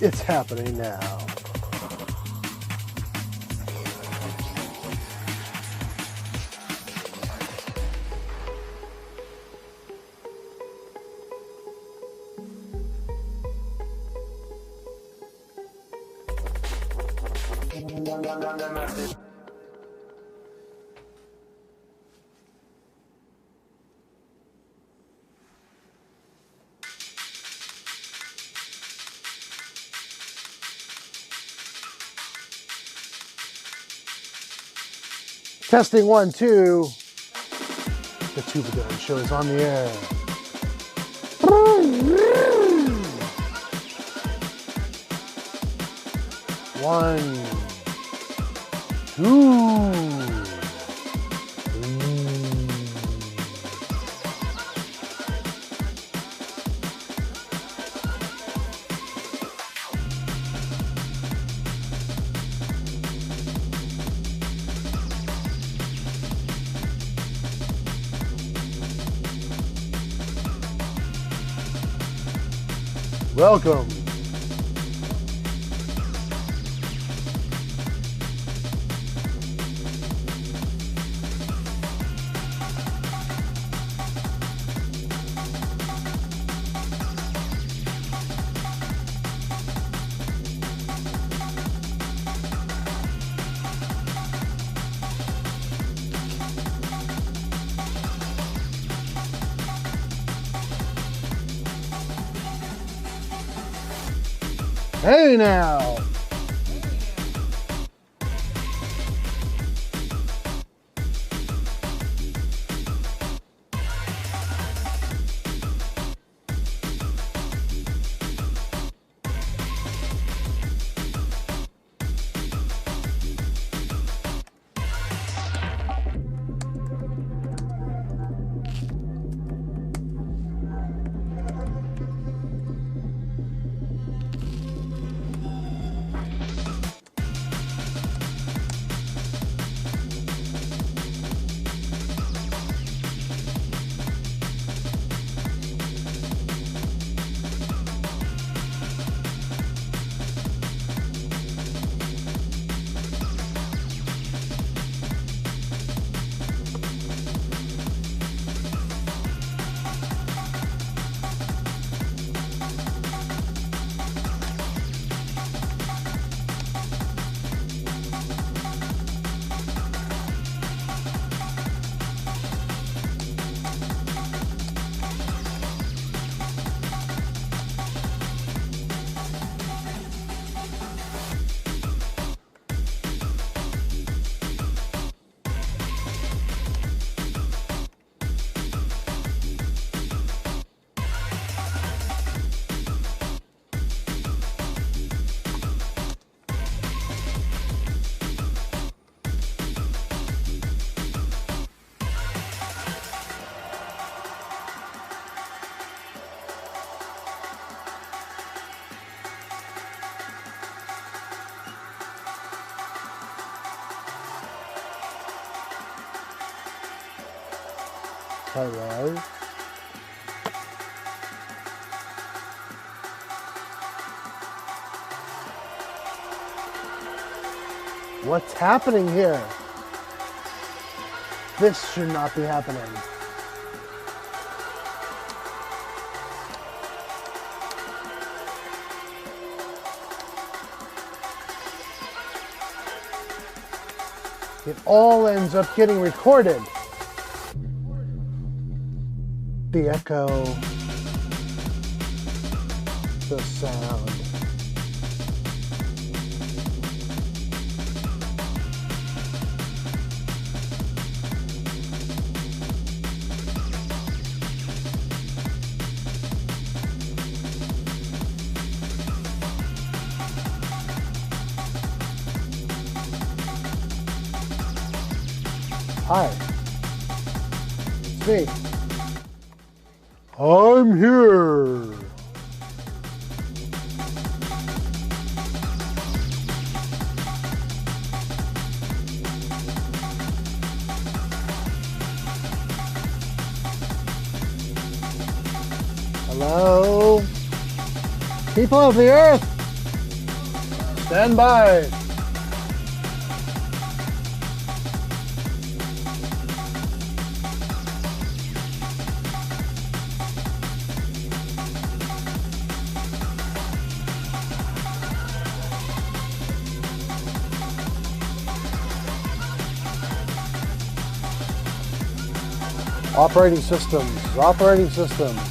It's happening now. Testing 1, 2. The Tuba show is on the air. One, two. Welcome. Hey now! Hello? What's happening here? This should not be happening. It all ends up getting recorded. The echo, the sound. Hi, it's me. I'm here. Hello? People of the earth, Stand by. Operating systems, operating systems.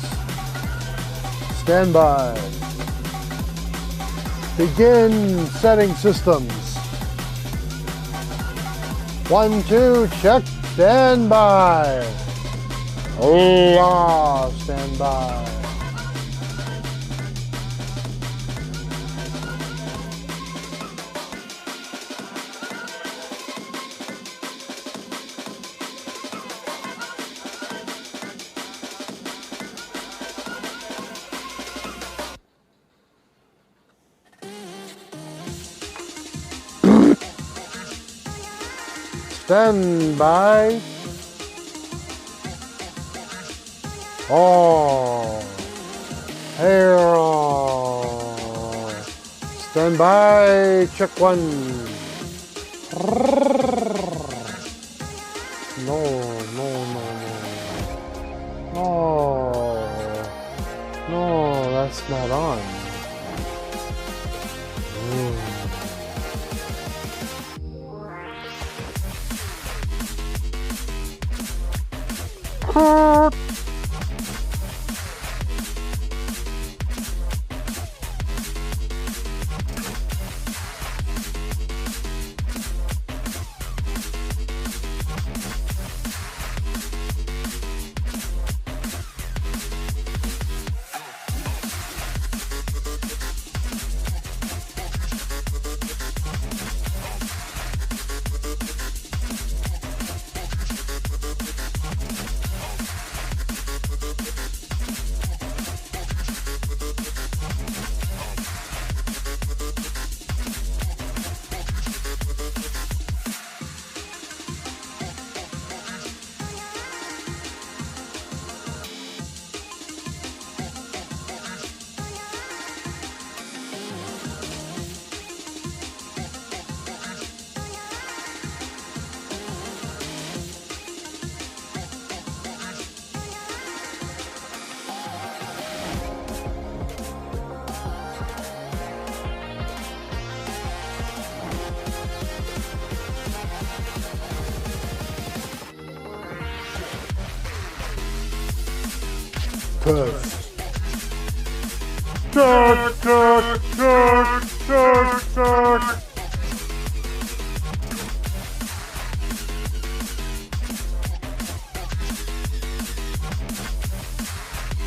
Stand by. Begin setting systems. 1, 2, check, stand by. Allah, stand by. Stand by. Oh, here. Stand by. Check 1. No, no, no, no. No, no, that's not on.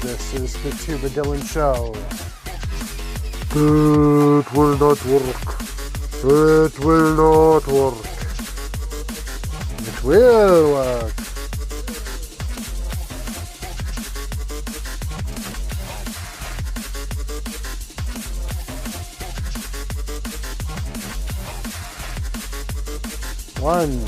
This is the Tubadylan Show. It will not work. It will not work. It will work. One.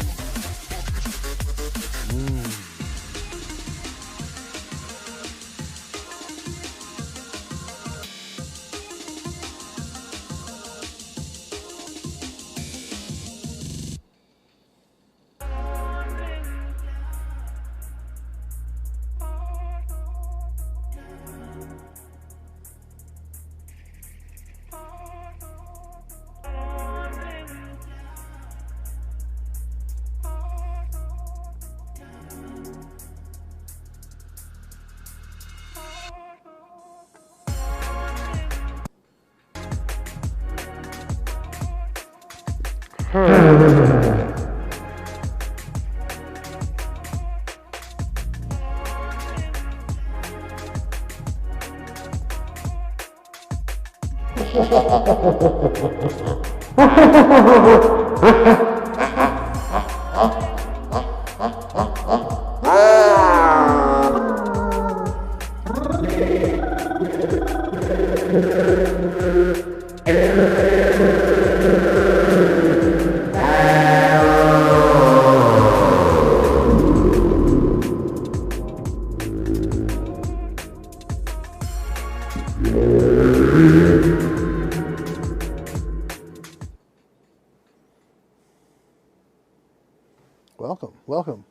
welcome, welcome.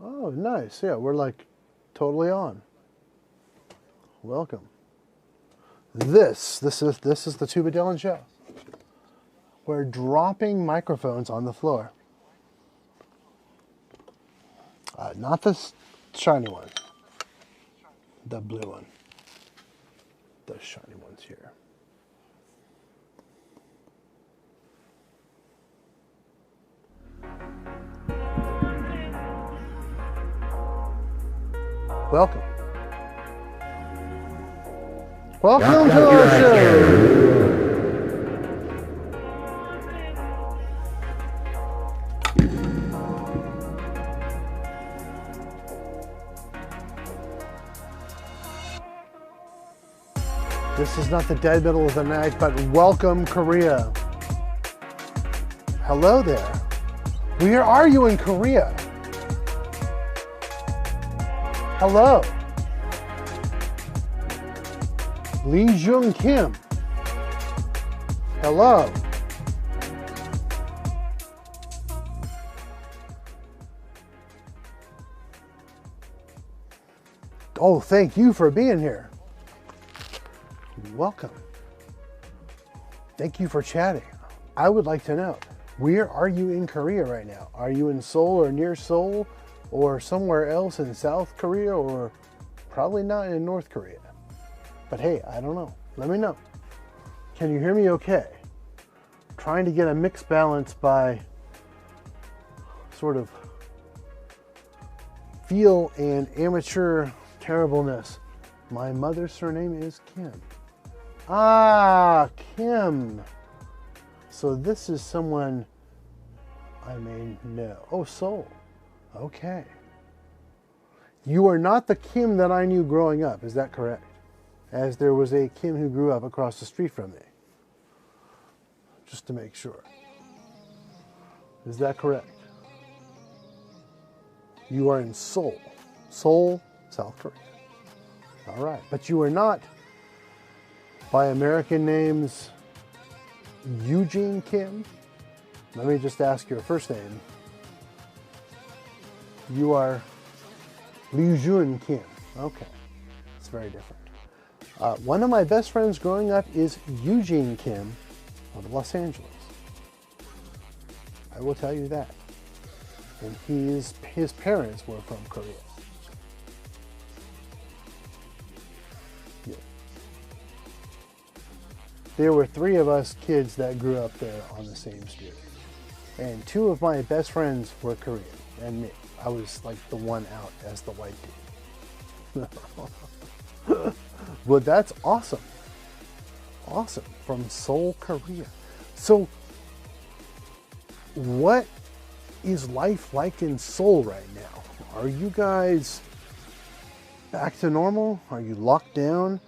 Oh, nice. Yeah, we're like totally on. Welcome. This is the Tuba Dylan show. We're dropping microphones on the floor. Not this shiny one. The blue one. The shiny one's here. Welcome. Welcome to our show. This is not the dead middle of the night, but welcome, Korea. Hello there. Where are you in Korea? Hello. Lee Jung Kim. Hello. Oh, thank you for being here. Welcome. Thank you for chatting. I would like to know, where are you in Korea right now? Are you in Seoul or near Seoul or somewhere else in South Korea or probably not in North Korea? But hey, I don't know. Let me know. Can you hear me okay? Trying to get a mixed balance by sort of feel and amateur terribleness. My mother's surname is Kim. Ah, Kim. So this is someone I may know. Oh, Seoul. Okay. You are not the Kim that I knew growing up, is that correct? As there was a Kim who grew up across the street from me. Just to make sure. Is that correct? You are in Seoul. Seoul, South Korea. All right. But you are not, by American names, Eugene Kim. Let me just ask your first name. You are Lee Jun Kim. Okay. It's very different. One of my best friends growing up is Eugene Kim of Los Angeles. I will tell you that. And his parents were from Korea. Yeah. There were 3 of us kids that grew up there on the same street. And 2 of my best friends were Korean, and me. I was like the one out as the white dude. Well, that's awesome. Awesome. From Seoul, Korea. So, what is life like in Seoul right now? Are you guys back to normal? Are you locked down?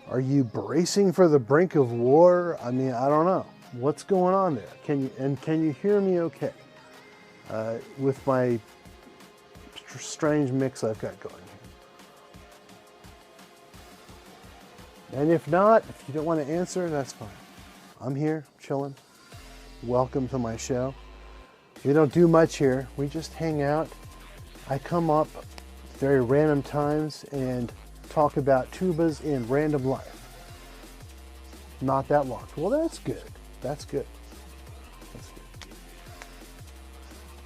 Are you bracing for the brink of war? I mean, I don't know. What's going on there? Can you hear me okay? With my strange mix I've got going here. And if not, if you don't want to answer, that's fine. I'm here, chilling. Welcome to my show. We don't do much here. We just hang out. I come up very random times and talk about tubas in random life. Not that long. Well, that's good. That's good. That's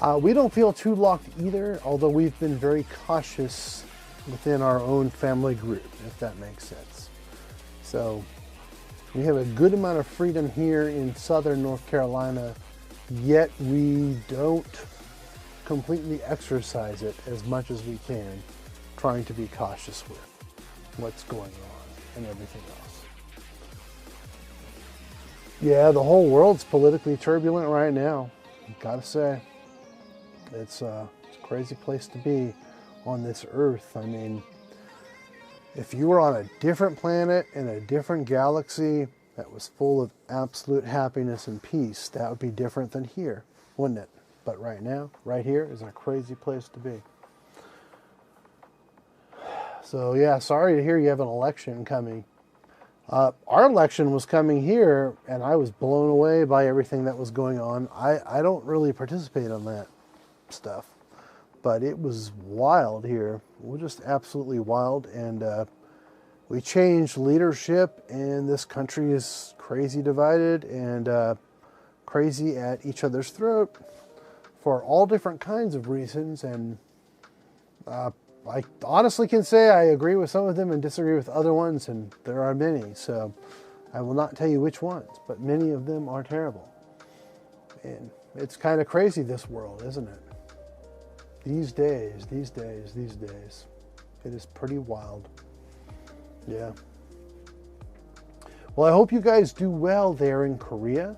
good. We don't feel too locked either, although we've been very cautious within our own family group, if that makes sense. So we have a good amount of freedom here in southern North Carolina, yet we don't completely exercise it as much as we can, trying to be cautious with what's going on and everything else. Yeah, the whole world's politically turbulent right now. Gotta say, it's a crazy place to be on this earth. I mean, if you were on a different planet in a different galaxy that was full of absolute happiness and peace, that would be different than here, wouldn't it? But right now, right here is a crazy place to be. So yeah, sorry to hear you have an election coming. Our election was coming here, and I was blown away by everything that was going on. I don't really participate on that stuff, but it was wild here. It was just absolutely wild, and we changed leadership, and this country is crazy divided and crazy at each other's throat for all different kinds of reasons, and I honestly can say I agree with some of them and disagree with other ones, and there are many, so I will not tell you which ones, but many of them are terrible. And it's kind of crazy, this world, isn't it? These days. It is pretty wild. Yeah. Well, I hope you guys do well there in Korea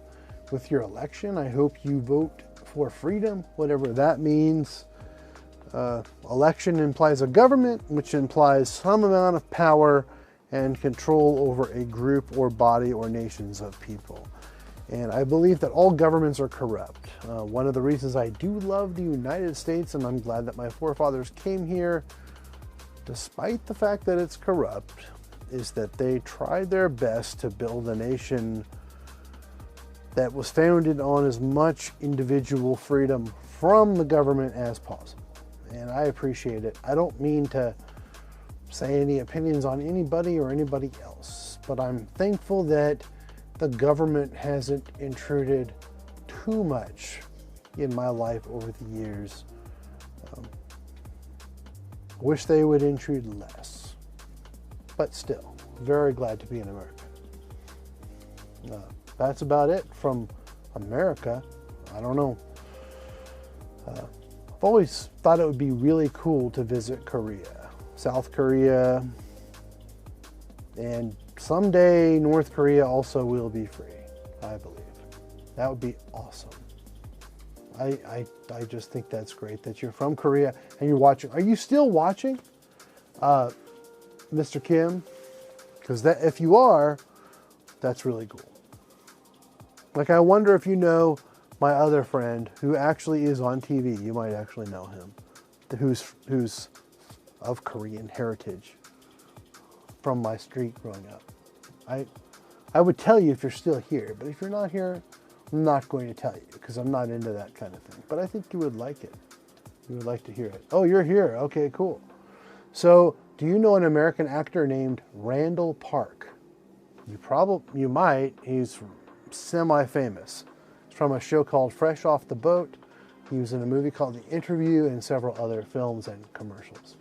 with your election. I hope you vote for freedom, whatever that means. Election implies a government, which implies some amount of power and control over a group or body or nations of people. And I believe that all governments are corrupt. One of the reasons I do love the United States, and I'm glad that my forefathers came here, despite the fact that it's corrupt, is that they tried their best to build a nation that was founded on as much individual freedom from the government as possible. And I appreciate it. I don't mean to say any opinions on anybody or anybody else, but I'm thankful that the government hasn't intruded too much in my life over the years. Wish they would intrude less, but still, very glad to be in America. That's about it from America. I don't know. I've always thought it would be really cool to visit Korea, South Korea, and someday North Korea also will be free, I believe. That would be awesome. I just think that's great that you're from Korea and you're watching. Are you still watching, Mr. Kim? Because if you are, that's really cool. Like, I wonder if you know my other friend who actually is on TV. You might actually know him, who's of Korean heritage from my street growing up. I would tell you if you're still here, but if you're not here, I'm not going to tell you because I'm not into that kind of thing. But I think you would like it. You would like to hear it. Oh, you're here. Okay, cool. So, do you know an American actor named Randall Park? You might. He's semi-famous. It's from a show called Fresh Off the Boat. He was in a movie called The Interview and several other films and commercials.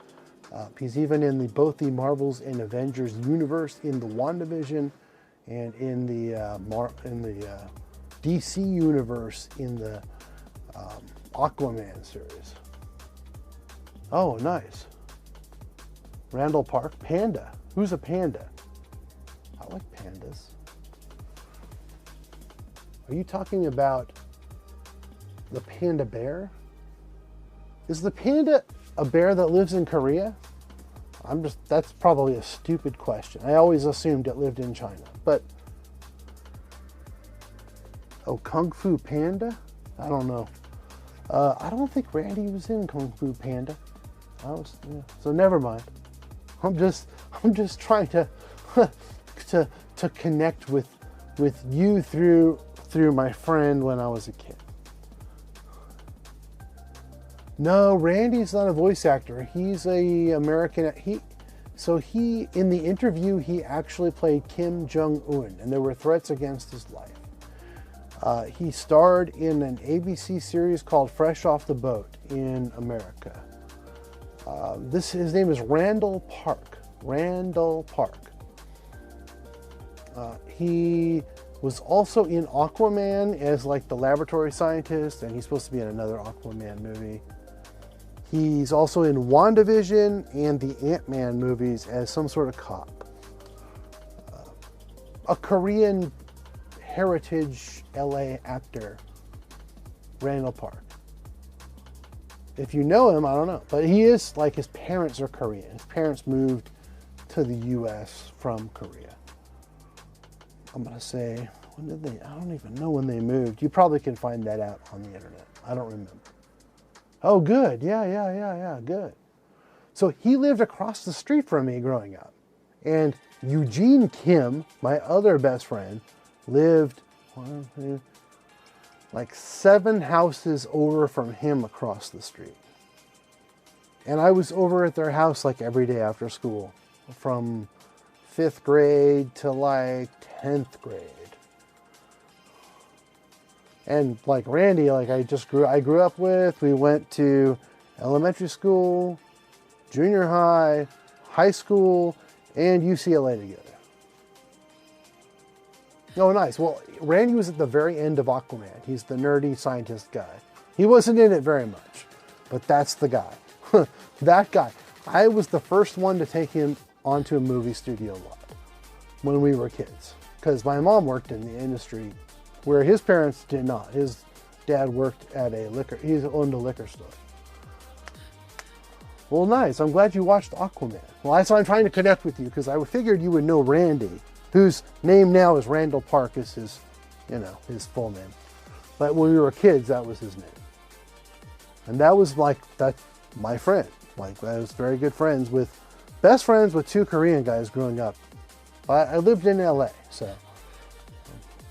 He's even in both the Marvels and Avengers universe, in the WandaVision, and in the DC universe in the Aquaman series. Oh, nice. Randall Park, panda. Who's a panda? I like pandas. Are you talking about the panda bear? Is the panda a bear that lives in Korea? That's probably a stupid question. I always assumed it lived in China, but oh, Kung Fu Panda? I don't know. I don't think Randy was in Kung Fu Panda. So never mind. I'm just trying to to connect with you through my friend when I was a kid. No, Randy's not a voice actor. He's a American. He in the interview he actually played Kim Jong-un, and there were threats against his life. He starred in an ABC series called Fresh Off the Boat in America. His name is Randall Park. Randall Park. He was also in Aquaman as like the laboratory scientist, and he's supposed to be in another Aquaman movie. He's also in WandaVision and the Ant-Man movies as some sort of cop. A Korean heritage LA actor, Randall Park. If you know him, I don't know. But he is, like, his parents are Korean. His parents moved to the U.S. from Korea. I'm going to say, when did they? I don't even know when they moved. You probably can find that out on the internet. I don't remember. Oh, good. Yeah, good. So he lived across the street from me growing up. And Eugene Kim, my other best friend, lived like 7 houses over from him across the street. And I was over at their house like every day after school, from 5th grade to like 10th grade. And like Randy, like I grew up with, we went to elementary school, junior high, high school, and UCLA together. Oh, nice. Well, Randy was at the very end of Aquaman. He's the nerdy scientist guy. He wasn't in it very much, but that's the guy. That guy. I was the first one to take him onto a movie studio lot when we were kids, because my mom worked in the industry where his parents did not. His dad worked at he owned a liquor store. Well, nice. I'm glad you watched Aquaman. Well, that's why I'm trying to connect with you, because I figured you would know Randy, whose name now is Randall Park, is his, his full name. But when we were kids, that was his name. And that was like, my friend. Like, I was very good friends best friends with 2 Korean guys growing up. I lived in LA, so.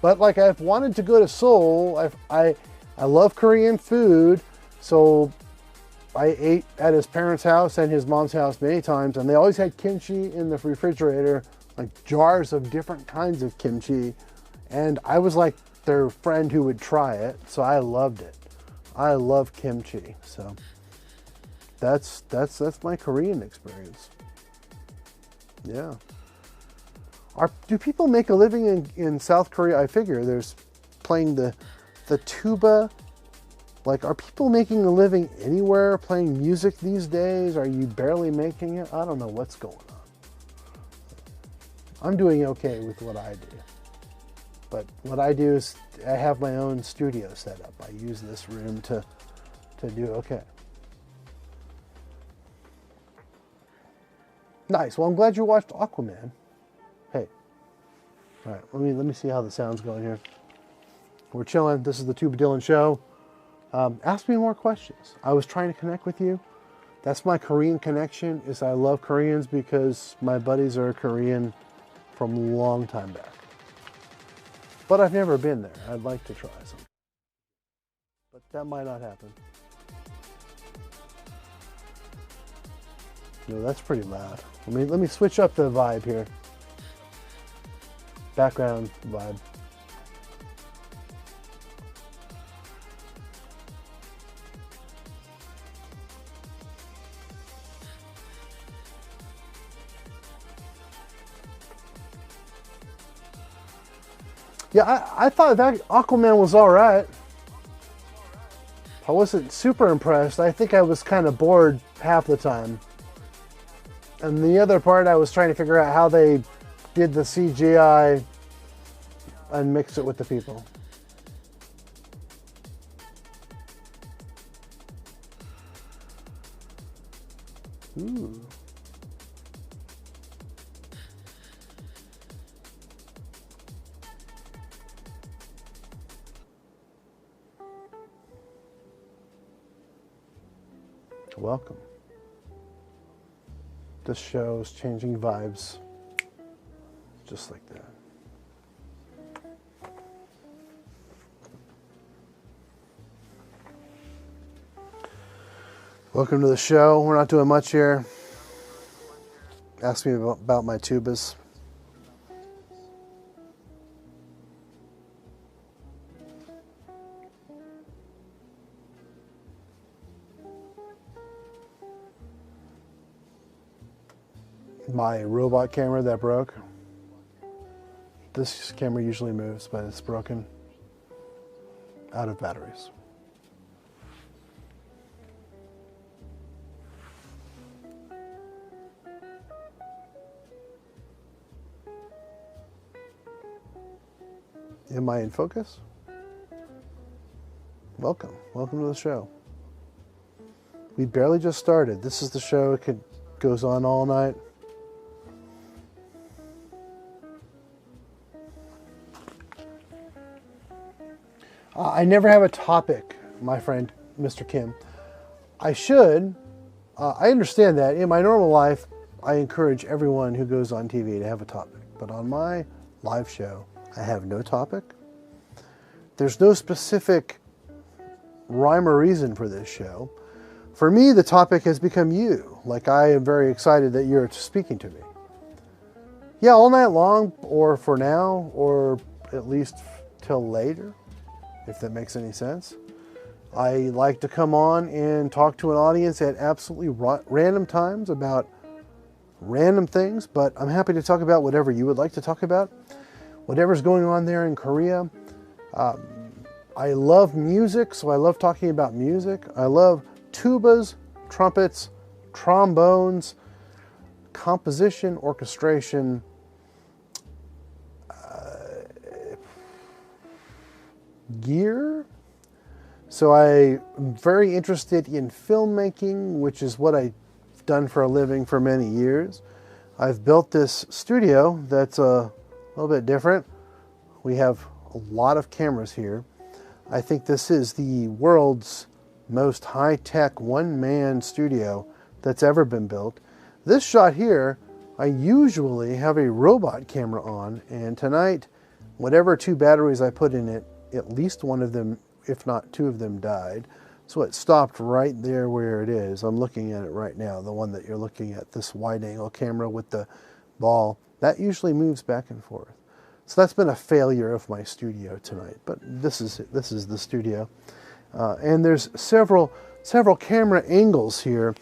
But like, I've wanted to go to Seoul. I love Korean food, so I ate at his parents' house and his mom's house many times, and they always had kimchi in the refrigerator, like jars of different kinds of kimchi, and I was like their friend who would try it, so I loved it. I love kimchi, so that's my Korean experience. Yeah. Do people make a living in South Korea? I figure there's playing the tuba. Like, are people making a living anywhere playing music these days? Are you barely making it? I don't know what's going on. I'm doing okay with what I do. But what I do is I have my own studio set up. I use this room to do okay. Nice. Well, I'm glad you watched Aquaman. Hey. All right, let me see how the sound's going here. We're chilling. This is the Tuba Dylan Show. Ask me more questions. I was trying to connect with you. That's my Korean connection, is I love Koreans because my buddies are Korean from a long time back. But I've never been there. I'd like to try some. But that might not happen. No, that's pretty loud. Let me switch up the vibe here. Background vibe. Yeah, I thought that Aquaman was all right. I wasn't super impressed. I think I was kind of bored half the time. And the other part, I was trying to figure out how they did the CGI and mix it with the people. Ooh. Welcome. This show is changing vibes just like that. Welcome to the show. We're not doing much here. Ask me about my tubas. My robot camera that broke. This camera usually moves, but it's broken. Out of batteries. Am I in focus? Welcome. Welcome to the show. We barely just started. This is the show. It goes on all night. I never have a topic, my friend, Mr. Kim. I should. I understand that. In my normal life, I encourage everyone who goes on TV to have a topic. But on my live show, I have no topic. There's no specific rhyme or reason for this show. For me, the topic has become you. Like, I am very excited that you're speaking to me. Yeah, all night long, or for now, or at least till later, if that makes any sense. I like to come on and talk to an audience at absolutely random times about random things, but I'm happy to talk about whatever you would like to talk about, whatever's going on there in Korea. I love music, so I love talking about music. I love tubas, trumpets, trombones, composition, orchestration, gear. So I'm very interested in filmmaking, which is what I've done for a living for many years. I've built this studio that's a little bit different. We have a lot of cameras here. I think this is the world's most high-tech one-man studio that's ever been built. This shot here, I usually have a robot camera on, and tonight, whatever 2 batteries I put in it, at least one of them, if not 2 of them, died. So it stopped right there where it is. I'm looking at it right now, the one that you're looking at, this wide-angle camera with the ball. That usually moves back and forth. So that's been a failure of my studio tonight, but this is the studio. And there's several camera angles here.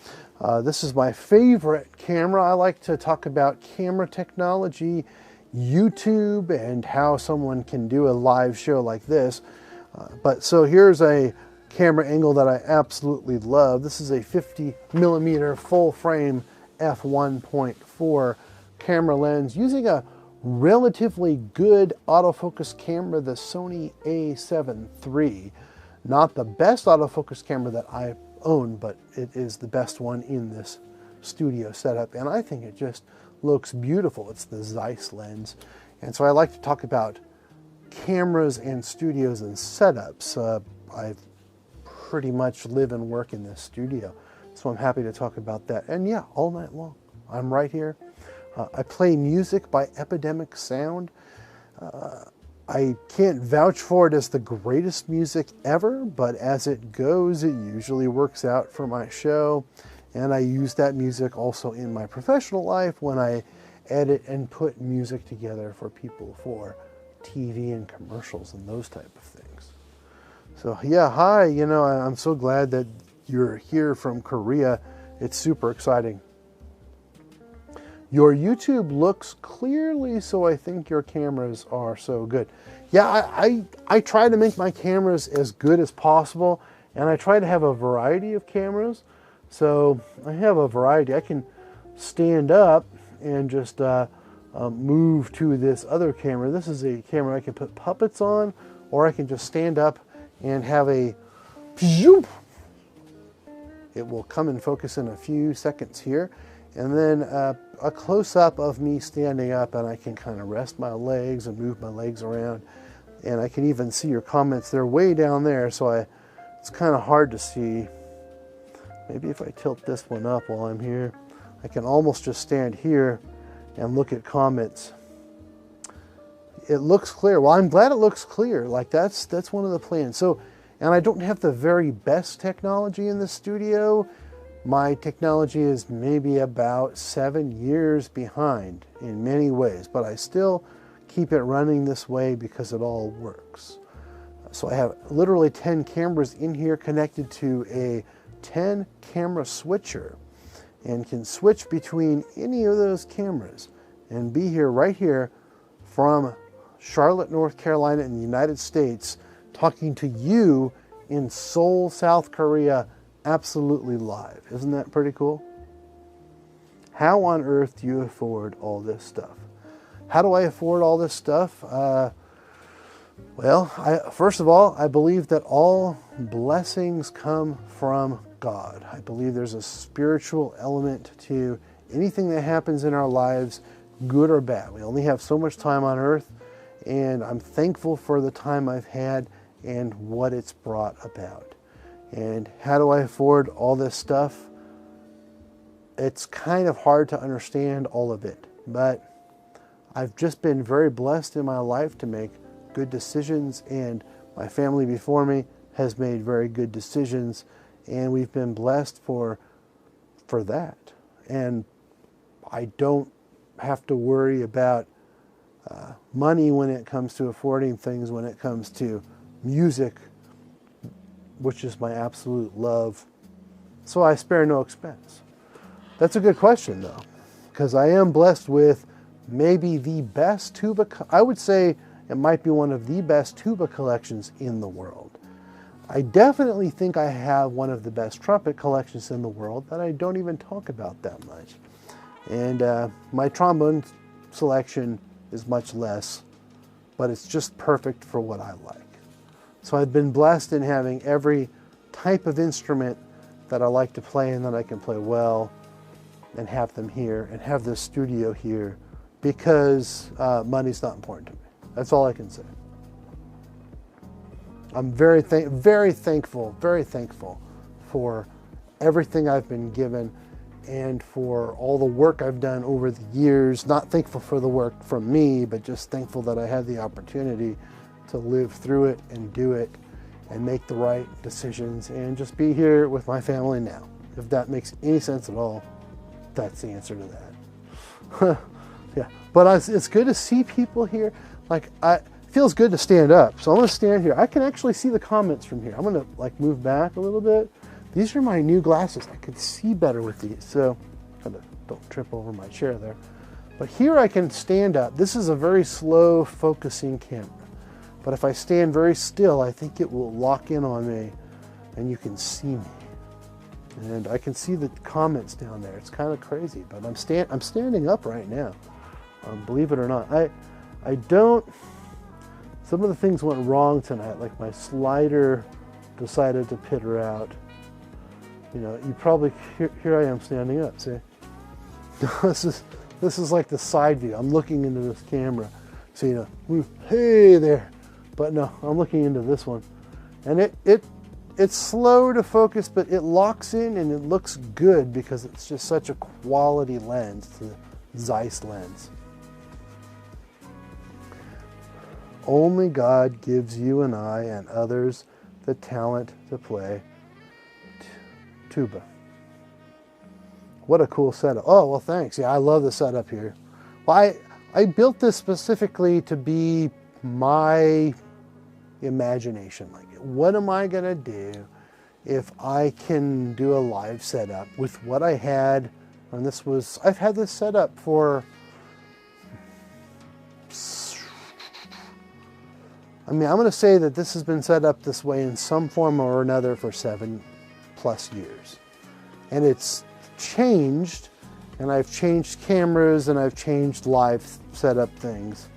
This is my favorite camera. I like to talk about camera technology, YouTube, and how someone can do a live show like this. But so here's a camera angle that I absolutely love. This is a 50mm full frame f1.4 camera lens using a relatively good autofocus camera, the Sony A7 III. Not the best autofocus camera that I own, but it is the best one in this studio setup, and I think it just looks beautiful. It's the Zeiss lens. And so I like to talk about cameras and studios and setups. I pretty much live and work in this studio, so I'm happy to talk about that. And yeah, all night long, I'm right here. I play music by Epidemic Sound. I can't vouch for it as the greatest music ever, but as it goes, it usually works out for my show. And I use that music also in my professional life when I edit and put music together for people for TV and commercials and those type of things. So yeah, hi, you know, I'm so glad that you're here from Korea. It's super exciting. Your YouTube looks clearly, so I think your cameras are so good. Yeah, I try to make my cameras as good as possible, and I try to have a variety of cameras. So I have a variety. I can stand up and just move to this other camera. This is a camera I can put puppets on, or I can just stand up and have a zoom. It will come and focus in a few seconds here. And then a close-up of me standing up, and I can kind of rest my legs and move my legs around. And I can even see your comments. They're way down there, so it's kind of hard to see. Maybe if I tilt this one up while I'm here, I can almost just stand here and look at comments. It looks clear. Well, I'm glad it looks clear. Like that's one of the plans. So, and I don't have the very best technology in the studio. My technology is maybe about 7 years behind in many ways, but I still keep it running this way because it all works. So I have literally 10 cameras in here connected to a 10 camera switcher, and can switch between any of those cameras and be here right here from Charlotte, North Carolina in the United States, talking to you in Seoul, South Korea, absolutely live. Isn't that pretty cool? How on earth do you afford all this stuff? How do I afford all this stuff? Well, first of all, I believe that all blessings come from God. I believe there's a spiritual element to anything that happens in our lives, good or bad. We only have so much time on earth, and I'm thankful for the time I've had and what it's brought about. And how do I afford all this stuff? it's kind of hard to understand all of it, but I've just been very blessed in my life to make good decisions, and my family before me has made very good decisions, and we've been blessed for that. And I don't have to worry about money when it comes to affording things, when it comes to music, which is my absolute love. So I spare no expense. That's a good question, though, because I am blessed with maybe the best tuba. I would say it might be one of the best tuba collections in the world. I definitely think I have one of the best trumpet collections in the world that I don't even talk about that much. And my trombone selection is much less, but it's just perfect for what I like. So I've been blessed in having every type of instrument that I like to play and that I can play well, and have them here and have this studio here, because money's not important to me. That's all I can say. I'm very thankful for everything I've been given and for all the work I've done over the years. Not thankful for the work from me, but just thankful that I had the opportunity to live through it and do it and make the right decisions and just be here with my family now. If that makes any sense at all, that's the answer to that. Yeah, but it's good to see people here. Like, it feels good to stand up. So I'm gonna stand here. I can actually see the comments from here. I'm gonna like move back a little bit. These are my new glasses. I could see better with these. So don't trip over my chair there. But here I can stand up. This is a very slow focusing camera. But if I stand very still, I think it will lock in on me and you can see me. And I can see the comments down there. It's kind of crazy, but I'm standing up right now. Believe it or not. I don't, some of the things went wrong tonight, like my slider decided to pitter out. You know, you probably, here I am standing up, see? This is like the side view. I'm looking into this camera. So, you know, hey there. But no, I'm looking into this one. And it's slow to focus, but it locks in and it looks good because it's just such a quality lens, the Zeiss lens. Only God gives you and I and others the talent to play tuba. What a cool setup. Oh, well, thanks. Yeah, I love the setup here. Well, I built this specifically to be my imagination. Like, what am I going to do if I can do a live setup with what I had? And I've had this set up for, I'm going to say that this has been set up this way in some form or another for 7+ years. And it's changed, and I've changed cameras and I've changed live setup things.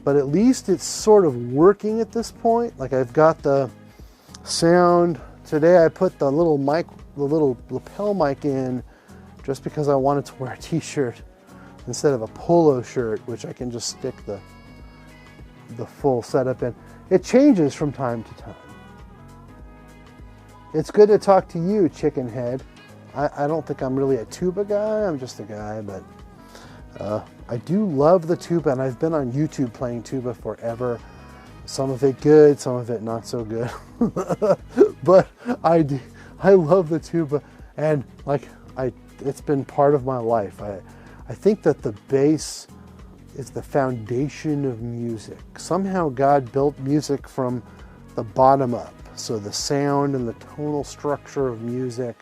But at least it's sort of working at this point. Like, I've got the sound. Today I put the little mic, the little lapel mic in just because I wanted to wear a t-shirt instead of a polo shirt, which I can just stick the full setup in. It changes from time to time. It's good to talk to you, chicken head. I don't think I'm really a tuba guy. I'm just a guy, but I do love the tuba, and I've been on YouTube playing tuba forever. Some of it good, some of it not so good. But I love the tuba, and like it's been part of my life. I think that the bass is the foundation of music. Somehow God built music from the bottom up. So the sound and the tonal structure of music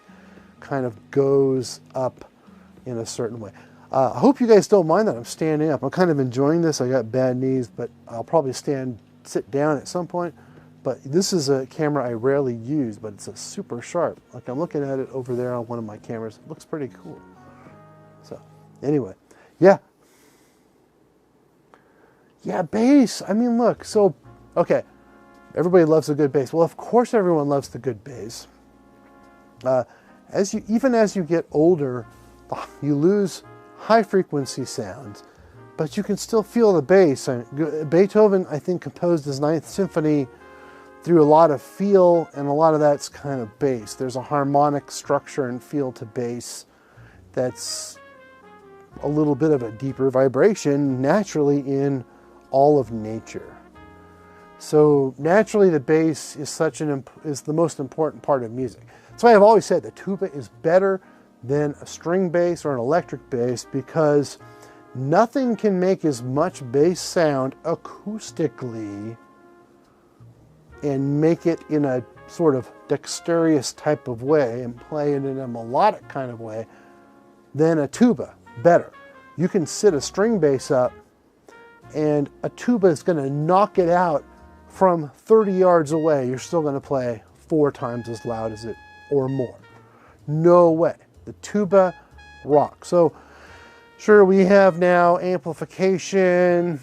kind of goes up in a certain way. I hope you guys don't mind that I'm standing up. I'm kind of enjoying this. I got bad knees, but I'll probably sit down at some point. But this is a camera I rarely use, but it's a super sharp. Like, I'm looking at it over there on one of my cameras. It looks pretty cool. So anyway, yeah. Yeah, bass. I mean, look, so, okay. Everybody loves a good bass. Well, of course everyone loves the good bass. Even as you get older, you lose high frequency sounds, but you can still feel the bass. Beethoven, I think, composed his Ninth Symphony through a lot of feel, and a lot of that's kind of bass. There's a harmonic structure and feel to bass, that's a little bit of a deeper vibration naturally in all of nature. So naturally the bass is is the most important part of music. That's why I've always said the tuba is better than a string bass or an electric bass, because nothing can make as much bass sound acoustically and make it in a sort of dexterous type of way and play it in a melodic kind of way than a tuba. Better. You can sit a string bass up and a tuba is going to knock it out from 30 yards away. You're still going to play 4 times as loud as it or more. No way. The tuba rocks. So sure, we have now amplification,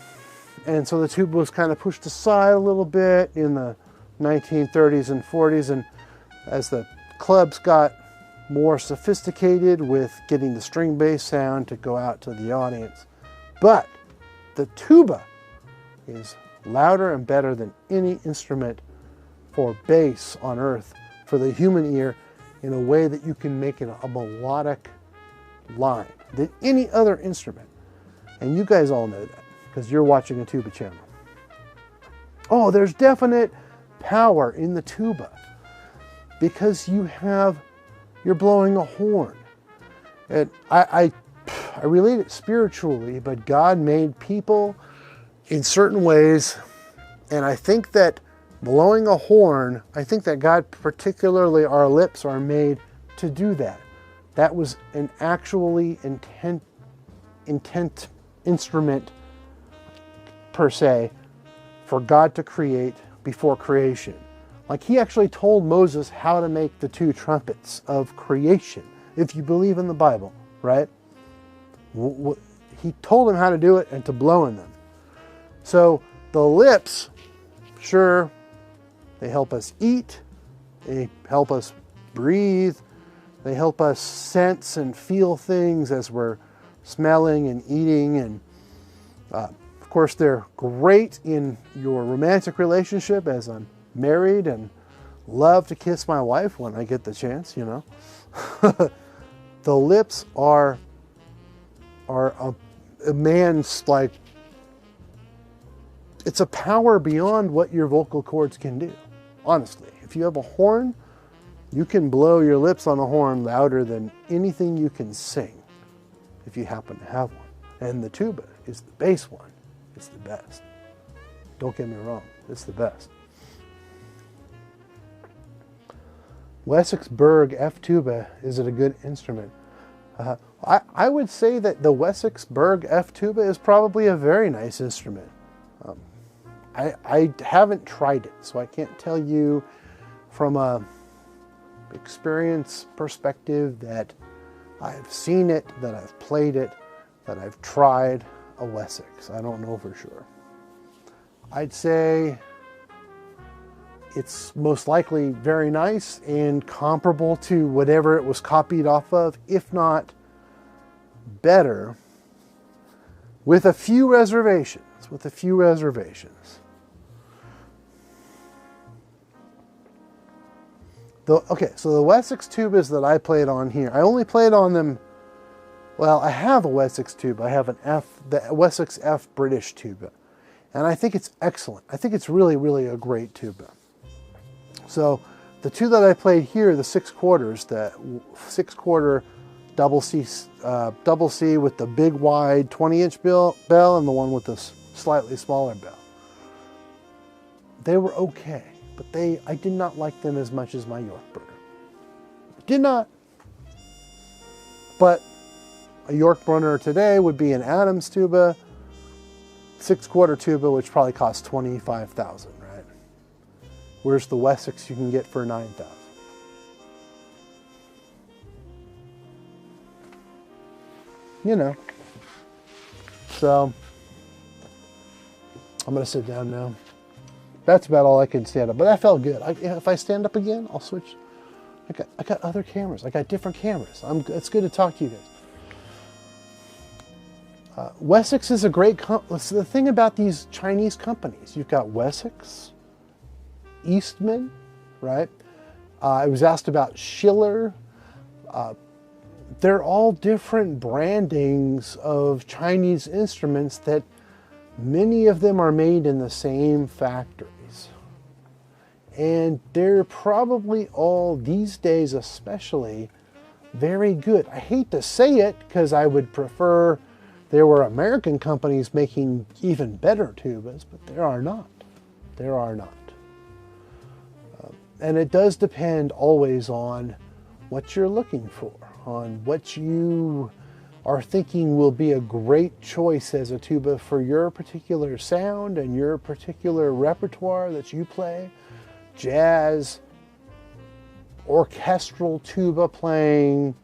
and so the tuba was kind of pushed aside a little bit in the 1930s and 40s, and as the clubs got more sophisticated with getting the string bass sound to go out to the audience. But the tuba is louder and better than any instrument for bass on earth for the human ear, in a way that you can make it a melodic line than any other instrument. And you guys all know that because you're watching a tuba channel. Oh, there's definite power in the tuba because you're blowing a horn. And I relate it spiritually, but God made people in certain ways, and I think that blowing a horn, I think that God, particularly our lips, are made to do that. That was an actually intent instrument per se for God to create before creation. Like he actually told Moses how to make the 2 trumpets of creation, if you believe in the Bible, right? He told him how to do it and to blow in them. So the lips, sure, they help us eat, they help us breathe, they help us sense and feel things as we're smelling and eating, and of course they're great in your romantic relationship, as I'm married and love to kiss my wife when I get the chance, you know. The lips are a man's, like, it's a power beyond what your vocal cords can do. Honestly, if you have a horn, you can blow your lips on a horn louder than anything you can sing, if you happen to have one. And the tuba is the bass one. It's the best. Don't get me wrong, it's the best. Wessex Berg F tuba, is it a good instrument? I would say that the Wessex Berg F tuba is probably a very nice instrument. I haven't tried it, so I can't tell you from a experience perspective that I've seen it, that I've played it, that I've tried a Wessex. I don't know for sure. I'd say it's most likely very nice and comparable to whatever it was copied off of, if not better, with a few reservations. Okay, so the Wessex tubas that I played on here, I only played on them, well, I have a Wessex tuba. I have the Wessex F British tuba. And I think it's excellent. I think it's really, really a great tuba. So the 2 that I played here, the 6/4, the 6/4 double C with the big wide 20-inch bell and the one with the slightly smaller bell, they were okay. But I did not like them as much as my Yorkburger. Did not. But a Yorkburger today would be an Adams tuba, 6/4 tuba, which probably costs $25,000, right? Whereas the Wessex you can get for $9,000. You know. So I'm gonna sit down now. That's about all I can stand up, but that felt good. If I stand up again, I'll switch. I got other cameras. I got different cameras. It's good to talk to you guys. Wessex is a great company. The thing about these Chinese companies, you've got Wessex, Eastman, right? I was asked about Schiller, they're all different brandings of Chinese instruments that many of them are made in the same factories. And they're probably all, these days especially, very good. I hate to say it because I would prefer there were American companies making even better tubas, but there are not. There are not. And it does depend always on what you're looking for, on what you are thinking will be a great choice as a tuba for your particular sound and your particular repertoire that you play. Jazz, orchestral tuba playing.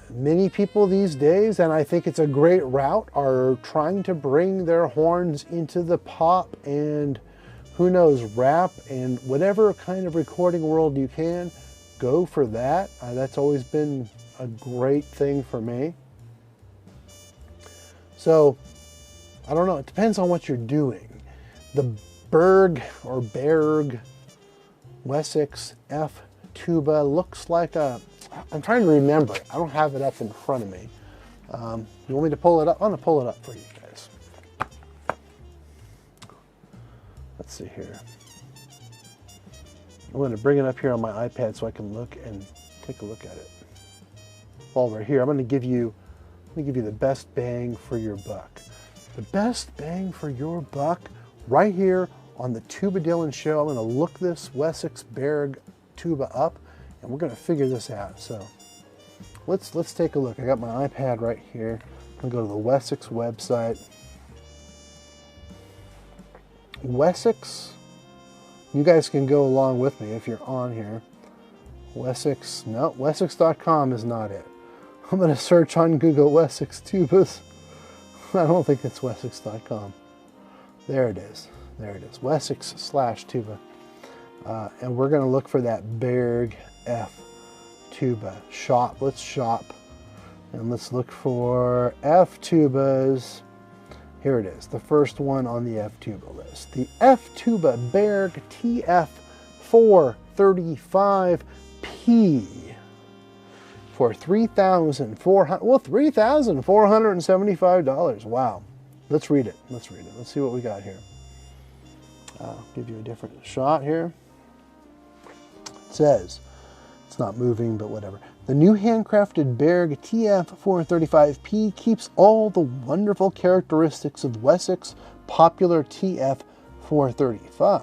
Many people these days, and I think it's a great route, are trying to bring their horns into the pop and who knows, rap and whatever kind of recording world you can, go for that. That's always been a great thing for me. So, I don't know, it depends on what you're doing. The Berg or Berg Wessex F tuba looks like a, I'm trying to remember it. I don't have it up in front of me. You want me to pull it up? I'm going to pull it up for you guys. Let's see here. I'm going to bring it up here on my iPad so I can look and take a look at it. While we're here, I'm going to give you the best bang for your buck. The best bang for your buck right here on the Tuba Dylan Show. I'm going to look this Wessex Berg tuba up and we're going to figure this out. So let's take a look. I got my iPad right here. I'm going to go to the Wessex website. Wessex, you guys can go along with me if you're on here. Wessex, no, Wessex.com is not it. I'm going to search on Google Wessex tubas. I don't think it's Wessex.com. There it is. There it is. Wessex/tuba. And we're going to look for that Berg F tuba. Shop. Let's shop. And let's look for F tubas. Here it is. The first one on the F tuba list. The F tuba Berg TF 435P. For $3,475. Wow. Let's read it. Let's read it. Let's see what we got here. I'll give you a different shot here. It says, it's not moving, but whatever. The new handcrafted Berg TF 435P keeps all the wonderful characteristics of Wessex popular TF 435,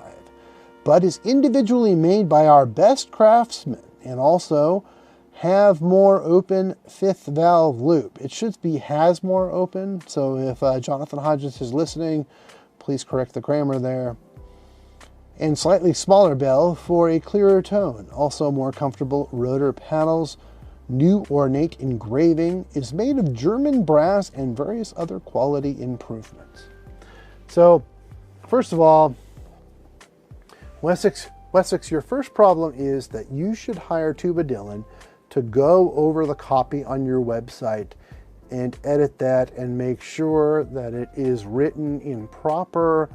but is individually made by our best craftsmen and also have more open fifth valve loop. It should be has more open, so if Jonathan Hodges is listening, please correct the grammar there. And slightly smaller bell for a clearer tone. Also more comfortable rotor panels. New ornate engraving is made of German brass and various other quality improvements. So, first of all, Wessex, your first problem is that you should hire Tuba Dylan to go over the copy on your website and edit that and make sure that it is written in proper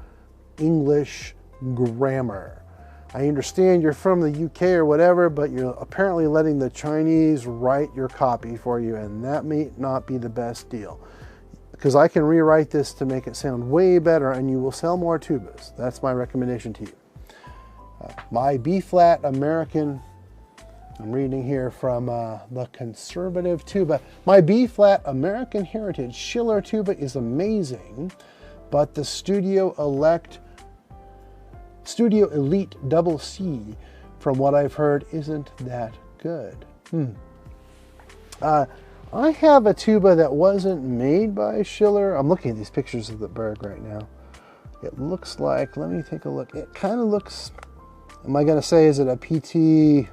English grammar. I understand you're from the UK or whatever, but you're apparently letting the Chinese write your copy for you, and that may not be the best deal. Because I can rewrite this to make it sound way better and you will sell more tubas. That's my recommendation to you. My B-flat American, I'm reading here from the Conservative Tuba. My B-flat American Heritage Schiller tuba is amazing, but the Studio Elite Double C, from what I've heard, isn't that good. I have a tuba that wasn't made by Schiller. I'm looking at these pictures of the Berg right now. It looks like, let me take a look. It kind of looks, am I going to say, is it a PT?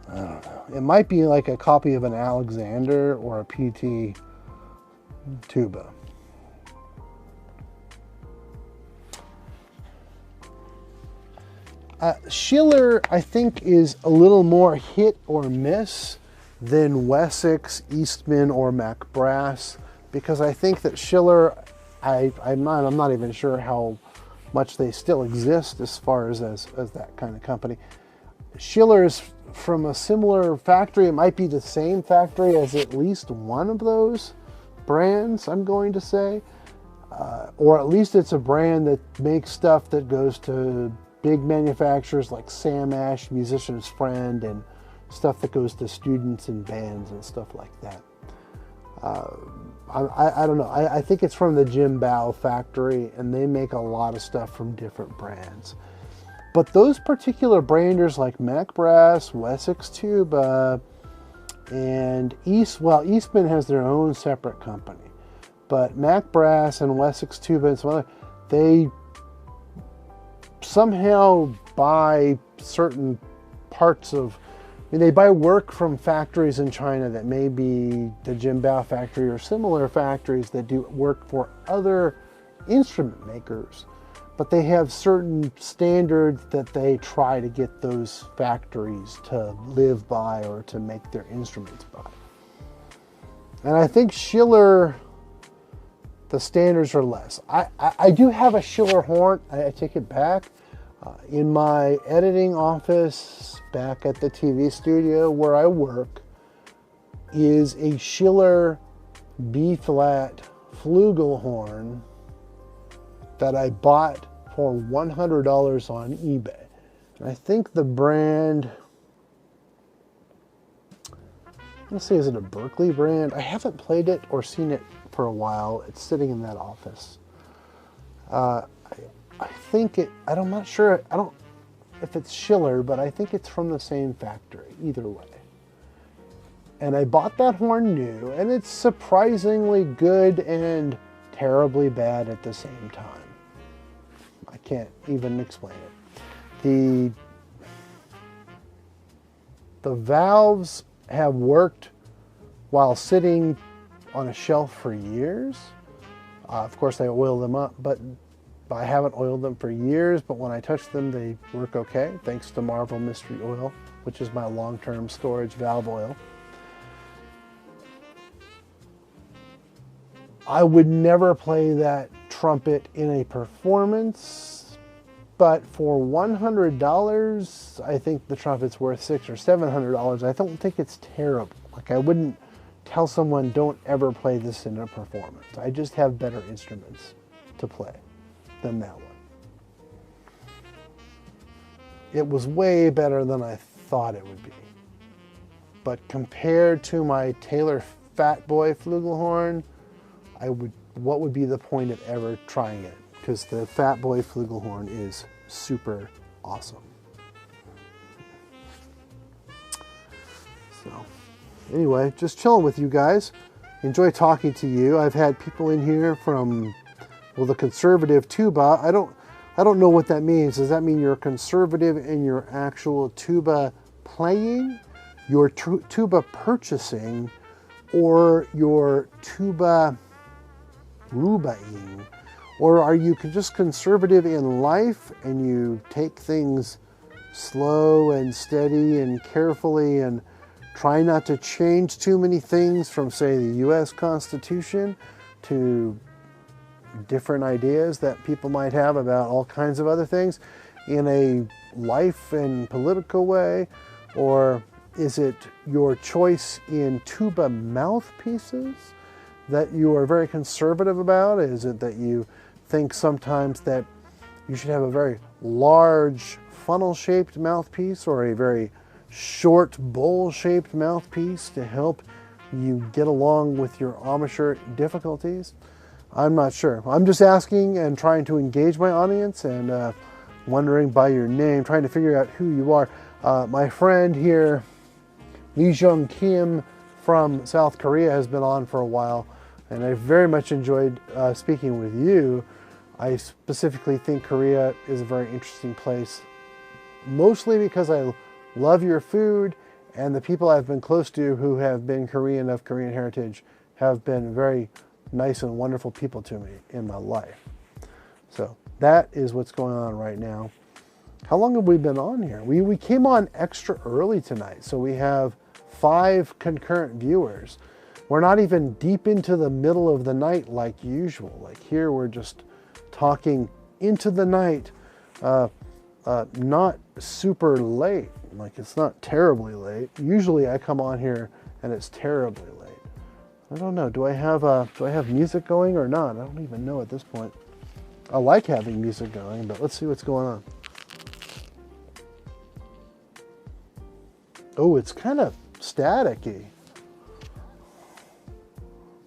I don't know. It might be like a copy of an Alexander or a PT tuba. Schiller, I think, is a little more hit or miss than Wessex, Eastman, or Mac Brass, because I think that Schiller, I'm not even sure how much they still exist as far as that kind of company. Schiller's from a similar factory. It might be the same factory as at least one of those brands, I'm going to say. Or at least it's a brand that makes stuff that goes to big manufacturers like Sam Ash, Musician's Friend, and stuff that goes to students and bands and stuff like that. I don't know. I think it's from the Jim Bow factory, and they make a lot of stuff from different brands. But those particular branders like Mac Brass, Wessex Tuba, and Eastman has their own separate company. But Mac Brass and Wessex Tuba and some other, they somehow buy certain parts of, they buy work from factories in China that may be the Jim Bow factory or similar factories that do work for other instrument makers. But they have certain standards that they try to get those factories to live by or to make their instruments by. And I think Schiller, the standards are less. I do have a Schiller horn. I take it back. In my editing office back at the TV studio where I work is a Schiller B-flat flugelhorn that I bought for $100 on eBay. And I think the brand, let's see, is it a Berkeley brand? I haven't played it or seen it for a while. It's sitting in that office. I think I'm not sure, I don't, if it's Schiller, but I think it's from the same factory, either way. And I bought that horn new, and it's surprisingly good and terribly bad at the same time. I can't even explain it. The valves have worked while sitting on a shelf for years. Of course, I oil them up, but I haven't oiled them for years, but when I touch them, they work okay, thanks to Marvel Mystery Oil, which is my long-term storage valve oil. I would never play that trumpet in a performance, but for $100, I think the trumpet's worth $600 or $700. I don't think it's terrible. Like, I wouldn't tell someone, don't ever play this in a performance. I just have better instruments to play than that one. It was way better than I thought it would be. But compared to my Taylor Fat Boy flugelhorn, what would be the point of ever trying it? Because the Fat Boy flugelhorn is super awesome. So, anyway, just chilling with you guys. Enjoy talking to you. I've had people in here from, well, the conservative tuba. I don't know what that means. Does that mean you're conservative in your actual tuba playing, your tuba purchasing, or your tuba rubaing? Or are you just conservative in life and you take things slow and steady and carefully and try not to change too many things from, say, the U.S. Constitution to different ideas that people might have about all kinds of other things in a life and political way? Or is it your choice in tuba mouthpieces that you are very conservative about? Is it that you think sometimes that you should have a very large funnel-shaped mouthpiece or a very short bowl-shaped mouthpiece to help you get along with your embouchure difficulties? I'm not sure. I'm just asking and trying to engage my audience and wondering by your name, trying to figure out who you are. My friend here, Lee Jung Kim from South Korea, has been on for a while, and I very much enjoyed speaking with you. I specifically think Korea is a very interesting place, mostly because I love your food, and the people I've been close to who have been Korean of Korean heritage have been very nice and wonderful people to me in my life. So that is what's going on right now. How long have we been on here? We came on extra early tonight, so we have 5 concurrent viewers. We're not even deep into the middle of the night like usual. Like here, we're just talking into the night, not super late. Like, it's not terribly late. Usually I come on here and it's terribly late. I don't know. Do I have music going or not? I don't even know at this point. I like having music going, but let's see what's going on. Oh, it's kind of staticky.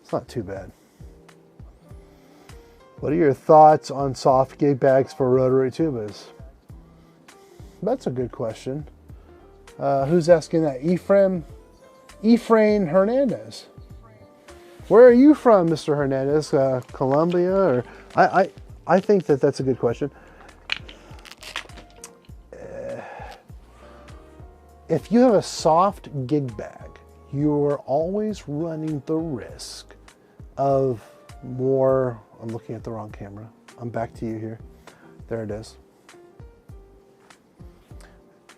It's not too bad. What are your thoughts on soft gig bags for rotary tubas? That's a good question. Who's asking that? Ephraim Hernandez. Where are you from, Mr. Hernandez? Colombia? Or I think that's a good question. If you have a soft gig bag, you are always running the risk of more. I'm looking at the wrong camera. I'm back to you here. There it is.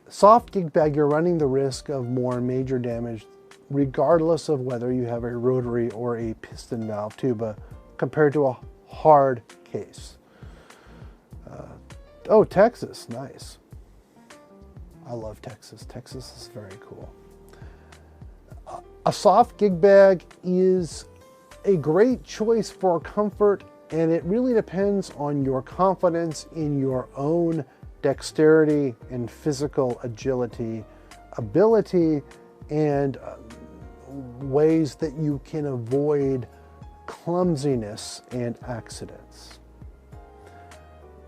Soft gig bag, you're running the risk of more major damage regardless of whether you have a rotary or a piston valve tuba compared to a hard case. Oh, Texas, nice. I love Texas. Texas is very cool. A soft gig bag is a great choice for comfort, and it really depends on your confidence in your own dexterity and physical agility, ability, and ways that you can avoid clumsiness and accidents.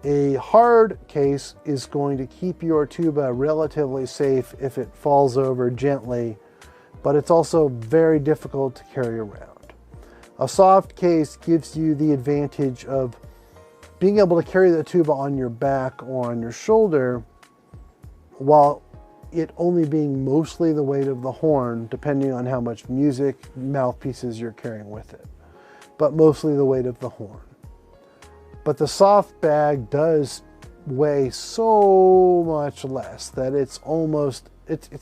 A hard case is going to keep your tuba relatively safe if it falls over gently, but it's also very difficult to carry around. A soft case gives you the advantage of being able to carry the tuba on your back or on your shoulder while it only being mostly the weight of the horn, depending on how much music mouthpieces you're carrying with it, but mostly the weight of the horn. But the soft bag does weigh so much less that it's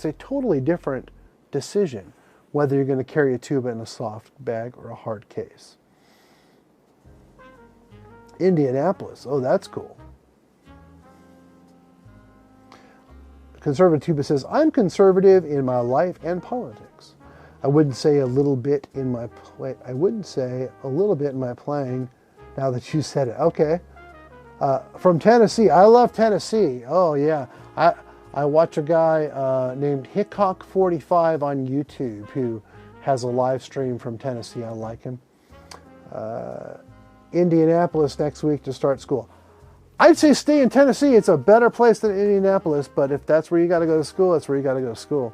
a totally different decision whether you're going to carry a tuba in a soft bag or a hard case. Indianapolis, oh, that's cool. Conservative Tuba says, I'm conservative in my life and politics. I wouldn't say a little bit in my playing now that you said it. Okay. From Tennessee. I love Tennessee. Oh, yeah. I watch a guy named Hickok45 on YouTube who has a live stream from Tennessee. I like him. Indianapolis next week to start school. I'd say stay in Tennessee. It's a better place than Indianapolis, but if that's where you got to go to school, that's where you got to go to school.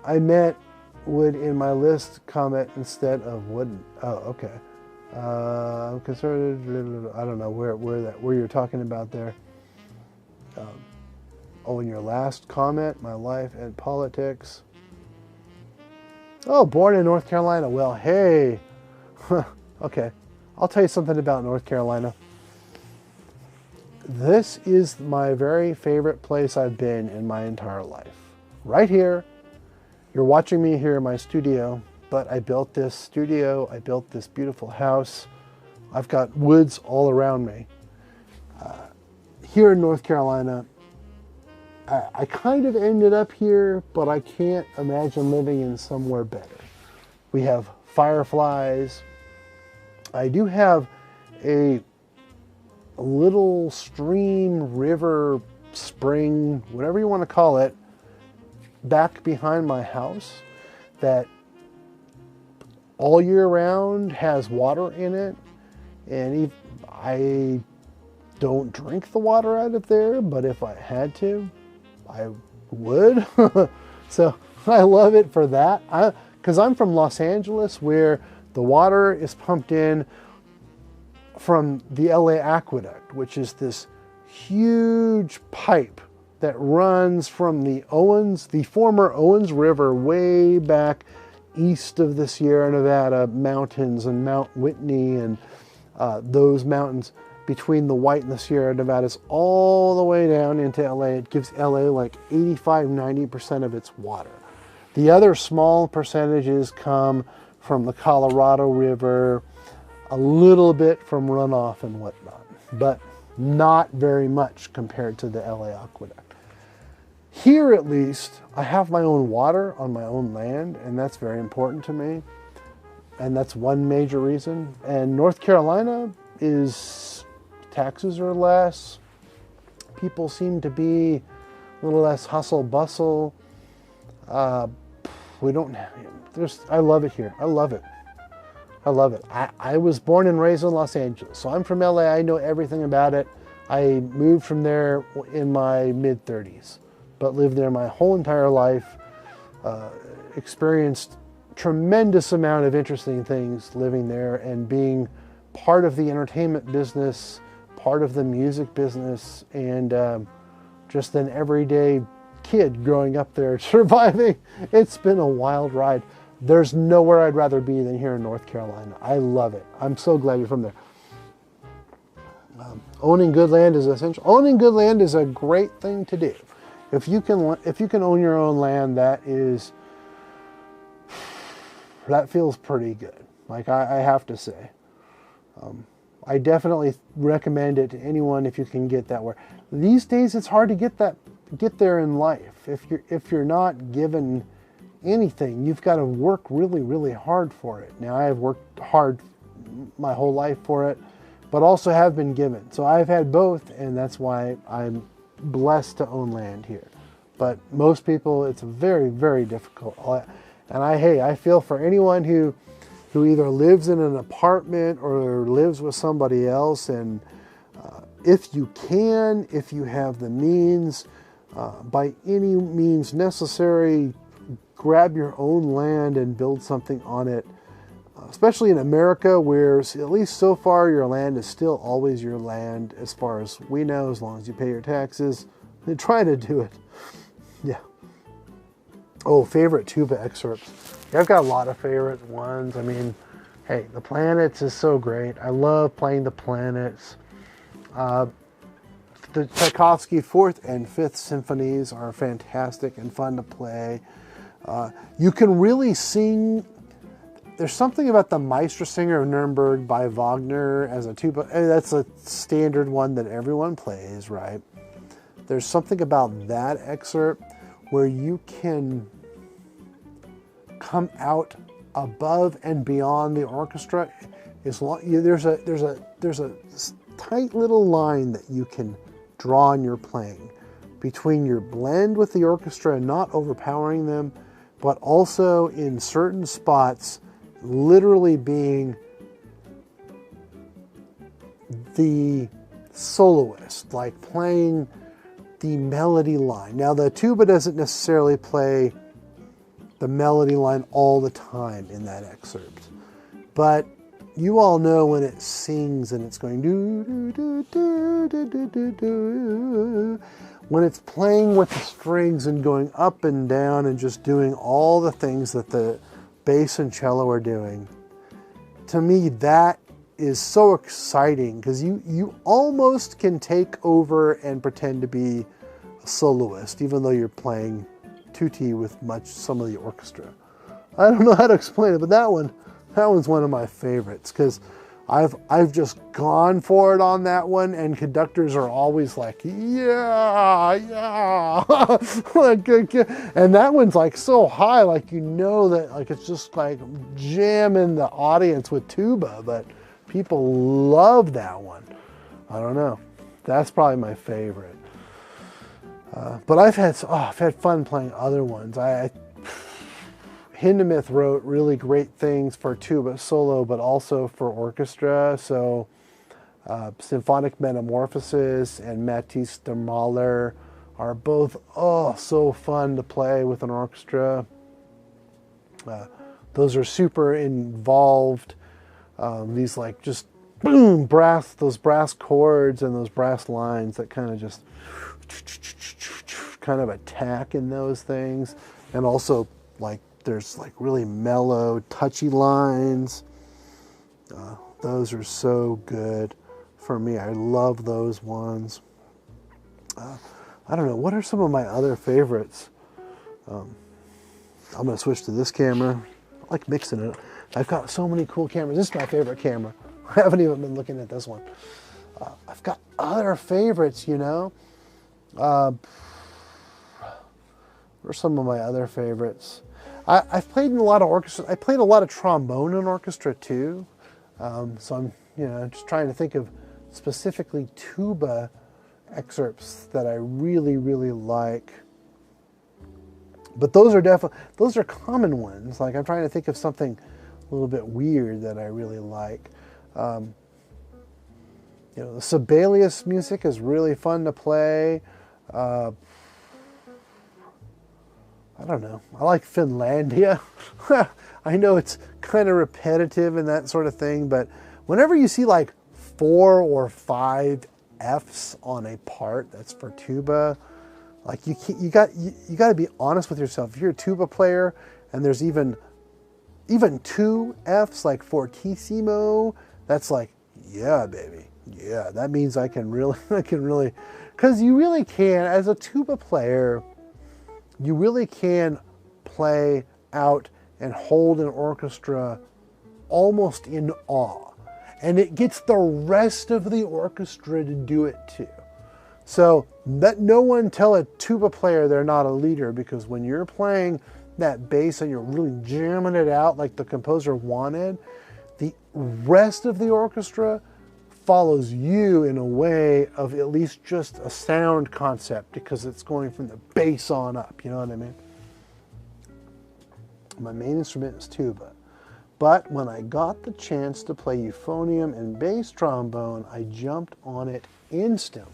I meant would in my list comment instead of wouldn't. Oh, okay. I'm conservative. I don't know where you're talking about there. Oh, in your last comment, my life and politics. Oh, born in North Carolina. Well, hey. Okay. I'll tell you something about North Carolina. This is my very favorite place I've been in my entire life. Right here. You're watching me here in my studio, but I built this studio. I built this beautiful house. I've got woods all around me. Here in North Carolina, I kind of ended up here, but I can't imagine living in somewhere better. We have fireflies. I do have a little stream, river, spring, whatever you want to call it, back behind my house that all year round has water in it. And I don't drink the water out of there, but if I had to, I would. So I love it for that. Because I'm from Los Angeles, where the water is pumped in from the LA Aqueduct, which is this huge pipe that runs from the former Owens River, way back east of the Sierra Nevada mountains and Mount Whitney and those mountains between the White and the Sierra Nevadas all the way down into LA. It gives LA like 85–90% of its water. The other small percentages come from the Colorado River, a little bit from runoff and whatnot. But not very much compared to the LA Aqueduct. Here, at least, I have my own water on my own land, and that's very important to me. And that's one major reason. And North Carolina is, taxes are less. People seem to be a little less hustle bustle. We don't, I love it here. I love it. I love it. I was born and raised in Los Angeles, so I'm from LA. I know everything about it. I moved from there in my mid-30s, but lived there my whole entire life. Experienced tremendous amount of interesting things living there and being part of the entertainment business, part of the music business, and just an everyday kid growing up there, surviving. It's been a wild ride. There's nowhere I'd rather be than here in North Carolina. I love it. I'm so glad you're from there. Owning good land is essential. Owning good land is a great thing to do. If you can own your own land, that feels pretty good. Like I have to say, I definitely recommend it to anyone if you can get that way. These days, it's hard to get there in life. If you're not given anything, you've got to work really, really hard for it. Now, I have worked hard my whole life for it, but also have been given. So I've had both, and that's why I'm blessed to own land here. But most people, it's very, very difficult. And I feel for anyone who either lives in an apartment or lives with somebody else, and if you have the means, by any means necessary, grab your own land and build something on it. Especially in America, where at least so far your land is still always your land, as far as we know, as long as you pay your taxes. And try to do it. Yeah. Oh, favorite tuba excerpts. Yeah, I've got a lot of favorite ones. I mean, hey, the planets is so great. I love playing the planets. The Tchaikovsky 4th and 5th symphonies are fantastic and fun to play. You can really sing. There's something about the Meistersinger of Nuremberg by Wagner as a tuba. That's a standard one that everyone plays, right? There's something about that excerpt where you can come out above and beyond the orchestra. There's a tight little line that you can draw in your playing between your blend with the orchestra and not overpowering them, but also in certain spots literally being the soloist, like playing the melody line. Now, the tuba doesn't necessarily play the melody line all the time in that excerpt, but you all know when it sings and it's going do do do do do do do, when it's playing with the strings and going up and down and just doing all the things that the bass and cello are doing. To me, that is so exciting because you almost can take over and pretend to be a soloist, even though you're playing tutti with some of the orchestra. I don't know how to explain it, but that one's one of my favorites because I've just gone for it on that one, and conductors are always like, yeah, and that one's like so high, like you know that like it's just like jamming the audience with tuba, but people love that one. I don't know, that's probably my favorite. But I've had fun playing other ones. Hindemith wrote really great things for tuba solo, but also for orchestra. So Symphonic Metamorphosis and Matisse de Mahler are both so fun to play with an orchestra. Those are super involved. These like just boom, those brass chords and those brass lines that kind of just kind of attack in those things. And also like there's like really mellow, touchy lines. Those are so good for me. I love those ones. I don't know, what are some of my other favorites? I'm going to switch to this camera. I like mixing it. I've got so many cool cameras. This is my favorite camera. I haven't even been looking at this one. I've got other favorites, you know. What are some of my other favorites? I've played in a lot of orchestra. I played a lot of trombone in orchestra too. So I'm, you know, just trying to think of specifically tuba excerpts that I really, really like. But those are common ones. Like, I'm trying to think of something a little bit weird that I really like. You know, the Sibelius music is really fun to play. I don't know. I like Finlandia. I know it's kind of repetitive and that sort of thing, but whenever you see like 4 or 5 Fs on a part that's for tuba, like you got to be honest with yourself. If you're a tuba player and there's even 2 Fs, like fortissimo, that's like, yeah, baby. Yeah, that means I can really, because you really can, as a tuba player, you really can play out and hold an orchestra almost in awe. And it gets the rest of the orchestra to do it too. So let no one tell a tuba player they're not a leader, because when you're playing that bass and you're really jamming it out like the composer wanted, the rest of the orchestra follows you in a way of at least just a sound concept, because it's going from the bass on up, you know what I mean? My main instrument is tuba. But when I got the chance to play euphonium and bass trombone, I jumped on it instantly.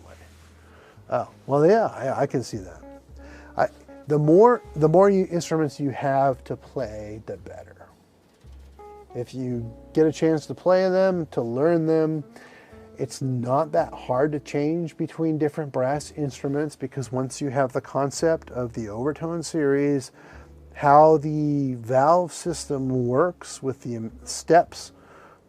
Oh, well, yeah, I can see that. The more instruments you have to play, the better. If you get a chance to play them, to learn them, it's not that hard to change between different brass instruments, because once you have the concept of the overtone series, how the valve system works with the steps,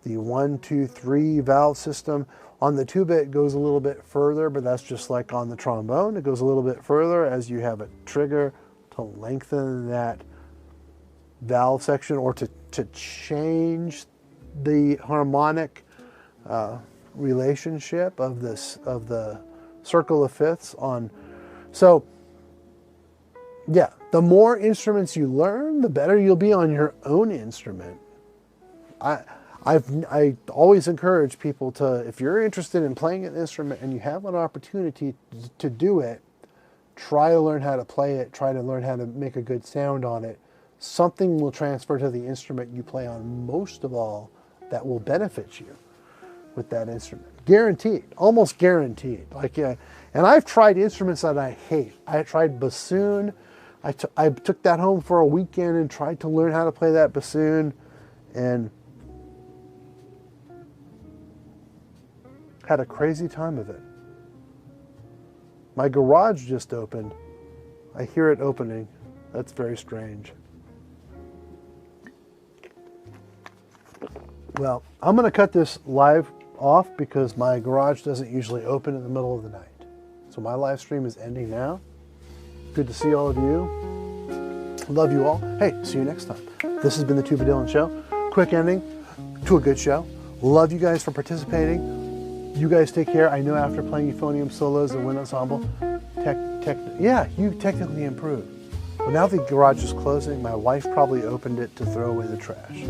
the 1, 2, 3 valve system. On the tuba, it goes a little bit further, but that's just like on the trombone. It goes a little bit further as you have a trigger to lengthen that valve section, or to change the harmonic relationship of the circle of fifths on. So yeah, the more instruments you learn, the better you'll be on your own instrument. I always encourage people to, if you're interested in playing an instrument and you have an opportunity to do it, try to learn how to play it, try to learn how to make a good sound on it. Something will transfer to the instrument you play on, most of all, that will benefit you with that instrument. Guaranteed, almost guaranteed. Like, and I've tried instruments that I hate. I tried bassoon. I took that home for a weekend and tried to learn how to play that bassoon, and had a crazy time of it. My garage just opened. I hear it opening. That's very strange. Well, I'm going to cut this live off because my garage doesn't usually open in the middle of the night. So my live stream is ending now. Good to see all of you. Love you all. Hey, see you next time. This has been the Tuba Dylan Show. Quick ending to a good show. Love you guys for participating. You guys take care. I know after playing euphonium solos and wind ensemble, you technically improved. But now the garage is closing. My wife probably opened it to throw away the trash.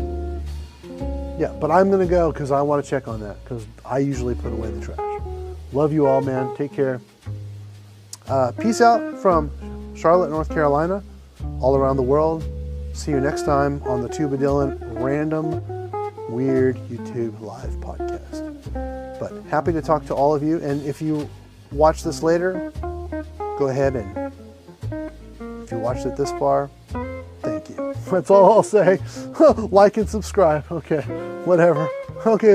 Yeah, but I'm going to go because I want to check on that, because I usually put away the trash. Love you all, man. Take care. Peace out from Charlotte, North Carolina, all around the world. See you next time on the Tuba Dylan Random Weird YouTube Live Podcast. But happy to talk to all of you. And if you watch this later, go ahead and, if you watched it this far, thank you. That's all I'll say. Like and subscribe. Okay, whatever. Okay.